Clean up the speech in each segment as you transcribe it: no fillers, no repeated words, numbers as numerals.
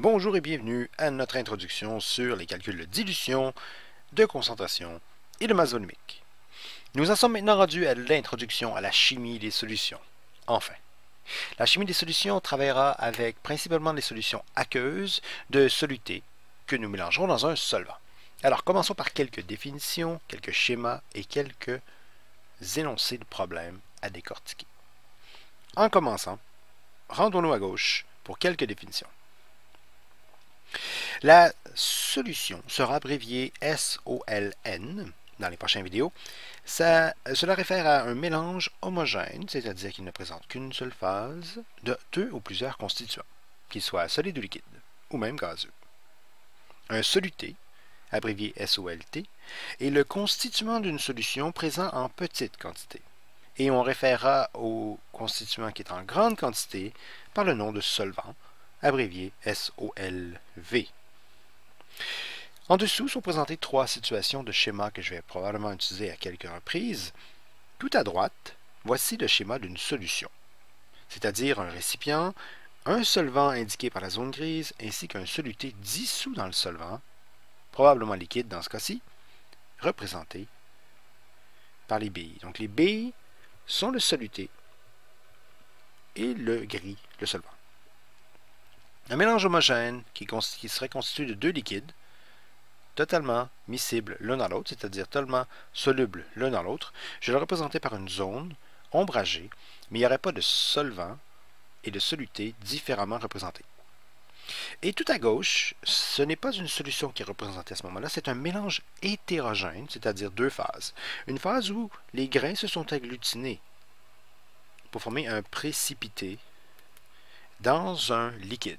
Bonjour et bienvenue à notre introduction sur les calculs de dilution, de concentration et de masse volumique. Nous en sommes maintenant rendus à l'introduction à la chimie des solutions. Enfin, la chimie des solutions travaillera avec principalement des solutions aqueuses de solutés que nous mélangerons dans un solvant. Alors, commençons par quelques définitions, quelques schémas et quelques énoncés de problèmes à décortiquer. En commençant, rendons-nous à gauche pour quelques définitions. La solution sera abréviée SOLN dans les prochaines vidéos. Cela réfère à un mélange homogène, c'est-à-dire qu'il ne présente qu'une seule phase de deux ou plusieurs constituants, qu'ils soient solides ou liquides, ou même gazeux. Un soluté, abrévié SOLT, est le constituant d'une solution présent en petite quantité, et on référera au constituant qui est en grande quantité par le nom de solvant, abrévié SOLV. En dessous sont présentées trois situations de schéma que je vais probablement utiliser à quelques reprises. Tout à droite, voici le schéma d'une solution, c'est-à-dire un récipient, un solvant indiqué par la zone grise, ainsi qu'un soluté dissous dans le solvant, probablement liquide dans ce cas-ci, représenté par les billes. Donc les billes sont le soluté et le gris, le solvant. Un mélange homogène qui serait constitué de deux liquides, totalement miscibles l'un dans l'autre, c'est-à-dire totalement solubles l'un dans l'autre, je le représentais par une zone ombragée, mais il n'y aurait pas de solvant et de soluté différemment représentés. Et tout à gauche, ce n'est pas une solution qui est représentée à ce moment-là, c'est un mélange hétérogène, c'est-à-dire deux phases. Une phase où les grains se sont agglutinés pour former un précipité dans un liquide.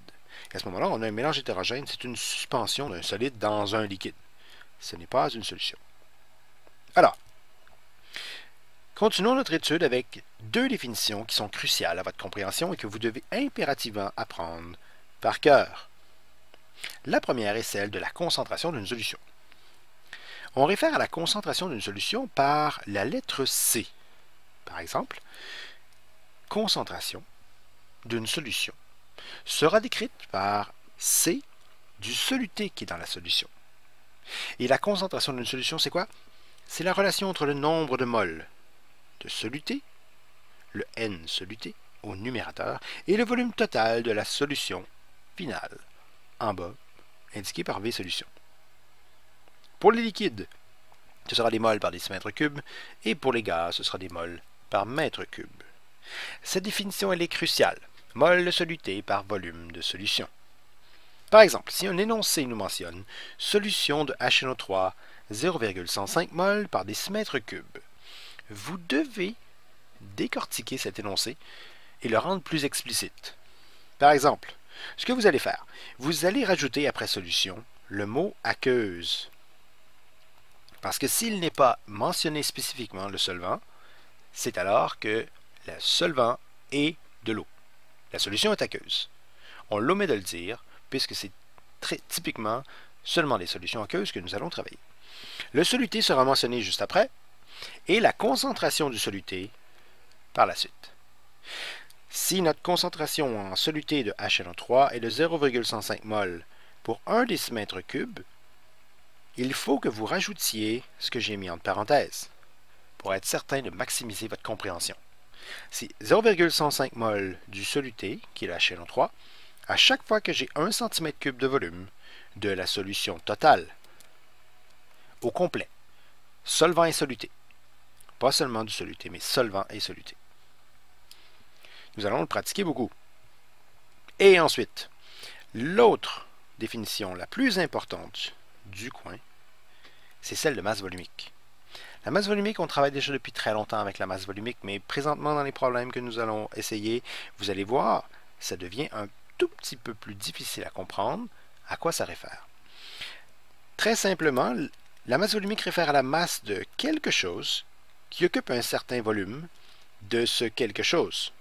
Et à ce moment-là, on a un mélange hétérogène, c'est une suspension d'un solide dans un liquide. Ce n'est pas une solution. Alors, continuons notre étude avec deux définitions qui sont cruciales à votre compréhension et que vous devez impérativement apprendre par cœur. La première est celle de la concentration d'une solution. On réfère à la concentration d'une solution par la lettre C. Par exemple, concentration d'une solution sera décrite par C du soluté qui est dans la solution. Et la concentration d'une solution, c'est quoi? C'est la relation entre le nombre de moles de soluté, le N soluté au numérateur, et le volume total de la solution finale, en bas, indiqué par V solution. Pour les liquides, ce sera des moles par décimètre cube, et pour les gaz, ce sera des moles par mètre cube. Cette définition, elle est cruciale. Mol de soluté par volume de solution. Par exemple, si un énoncé nous mentionne solution de HNO3 0,105 mol par décimètre cube, vous devez décortiquer cet énoncé et le rendre plus explicite. Par exemple, ce que vous allez faire, vous allez rajouter après solution le mot aqueuse. Parce que s'il n'est pas mentionné spécifiquement le solvant, c'est alors que le solvant est de l'eau. La solution est aqueuse. On l'omet de le dire, puisque c'est très typiquement seulement les solutions aqueuses que nous allons travailler. Le soluté sera mentionné juste après, et la concentration du soluté par la suite. Si notre concentration en soluté de HNO3 est de 0,105 mol pour 1 décimètre cube, il faut que vous rajoutiez ce que j'ai mis entre parenthèses, pour être certain de maximiser votre compréhension. C'est 0,105 mol du soluté, qui est le HNO3, à chaque fois que j'ai 1 cm3 de volume de la solution totale, au complet, solvant et soluté. Pas seulement du soluté, mais solvant et soluté. Nous allons le pratiquer beaucoup. Et ensuite, l'autre définition la plus importante du coin, c'est celle de masse volumique. La masse volumique, on travaille déjà depuis très longtemps avec la masse volumique, mais présentement dans les problèmes que nous allons essayer, vous allez voir, ça devient un tout petit peu plus difficile à comprendre à quoi ça réfère. Très simplement, la masse volumique réfère à la masse de quelque chose qui occupe un certain volume de ce quelque chose.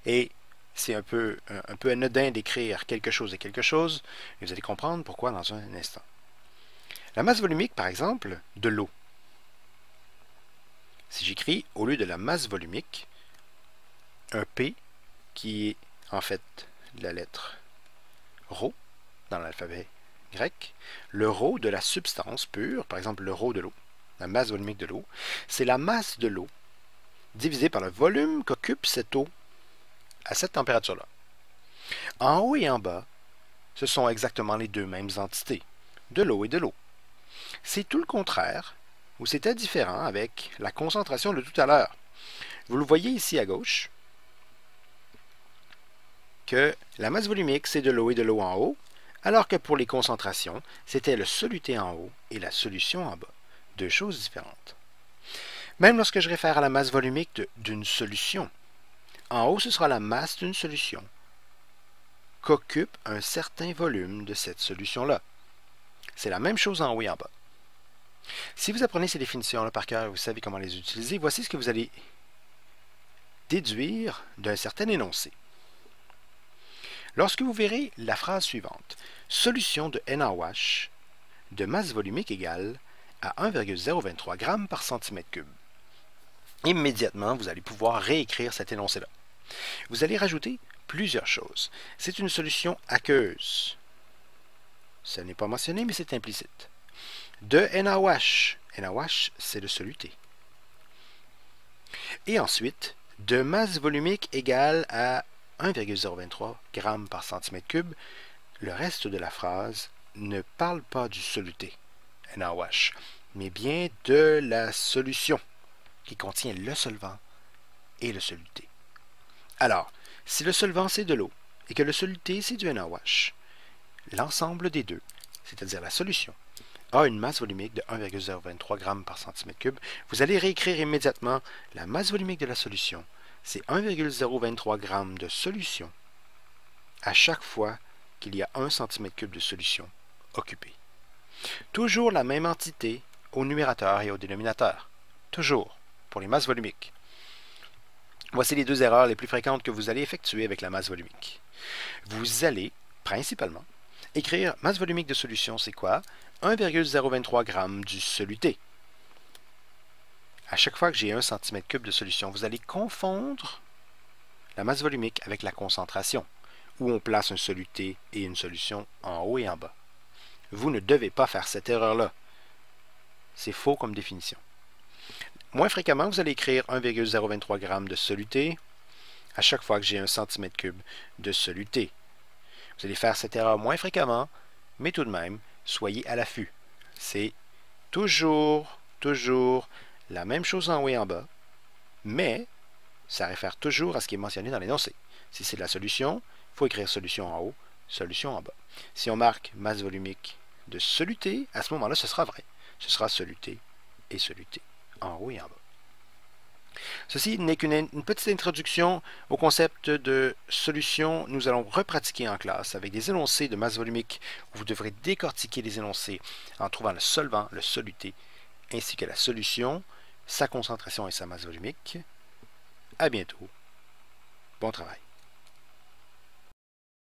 Et c'est un peu anodin d'écrire quelque chose et quelque chose, mais vous allez comprendre pourquoi dans un instant. La masse volumique, par exemple, de l'eau. Si j'écris, au lieu de la masse volumique, un P, qui est en fait la lettre ρ dans l'alphabet grec, le ρ de la substance pure, par exemple le ρ de l'eau, la masse volumique de l'eau, c'est la masse de l'eau divisée par le volume qu'occupe cette eau à cette température-là. En haut et en bas, ce sont exactement les deux mêmes entités, de l'eau et de l'eau. C'est tout le contraire, ou c'était différent avec la concentration de tout à l'heure. Vous le voyez ici à gauche, que la masse volumique, c'est de l'eau et de l'eau en haut, alors que pour les concentrations, c'était le soluté en haut et la solution en bas. Deux choses différentes. Même lorsque je réfère à la masse volumique d'une solution, en haut, ce sera la masse d'une solution qu'occupe un certain volume de cette solution-là. C'est la même chose en haut et en bas. Si vous apprenez ces définitions-là par cœur et vous savez comment les utiliser, voici ce que vous allez déduire d'un certain énoncé. Lorsque vous verrez la phrase suivante, solution de NaOH de masse volumique égale à 1,023 g par centimètre cube, immédiatement, vous allez pouvoir réécrire cet énoncé-là. Vous allez rajouter plusieurs choses. C'est une solution aqueuse. Ce n'est pas mentionné, mais c'est implicite. De NaOH. NaOH, c'est le soluté. Et ensuite, de masse volumique égale à 1,023 g par centimètre cube. Le reste de la phrase ne parle pas du soluté, NaOH, mais bien de la solution qui contient le solvant et le soluté. Alors, si le solvant c'est de l'eau et que le soluté c'est du NaOH, l'ensemble des deux, c'est-à-dire la solution, a une masse volumique de 1,023 g par centimètre cube, vous allez réécrire immédiatement la masse volumique de la solution. C'est 1,023 g de solution à chaque fois qu'il y a 1 cm3 de solution occupée. Toujours la même entité au numérateur et au dénominateur. Toujours, pour les masses volumiques. Voici les deux erreurs les plus fréquentes que vous allez effectuer avec la masse volumique. Vous allez, principalement, écrire masse volumique de solution, c'est quoi? 1,023 g du soluté. À chaque fois que j'ai 1 cm3 de solution, vous allez confondre la masse volumique avec la concentration, où on place un soluté et une solution en haut et en bas. Vous ne devez pas faire cette erreur-là. C'est faux comme définition. Moins fréquemment, vous allez écrire 1,023 g de soluté à chaque fois que j'ai 1 cm3 de soluté. Vous allez faire cette erreur moins fréquemment, mais tout de même, soyez à l'affût. C'est toujours la même chose en haut et en bas, mais ça réfère toujours à ce qui est mentionné dans l'énoncé. Si c'est de la solution, il faut écrire solution en haut, solution en bas. Si on marque masse volumique de soluté, à ce moment-là, ce sera vrai. Ce sera soluté et soluté, en haut et en bas. Ceci n'est qu'une petite introduction au concept de solution. Nous allons repratiquer en classe avec des énoncés de masse volumique où vous devrez décortiquer les énoncés en trouvant le solvant, le soluté, ainsi que la solution, sa concentration et sa masse volumique. À bientôt. Bon travail.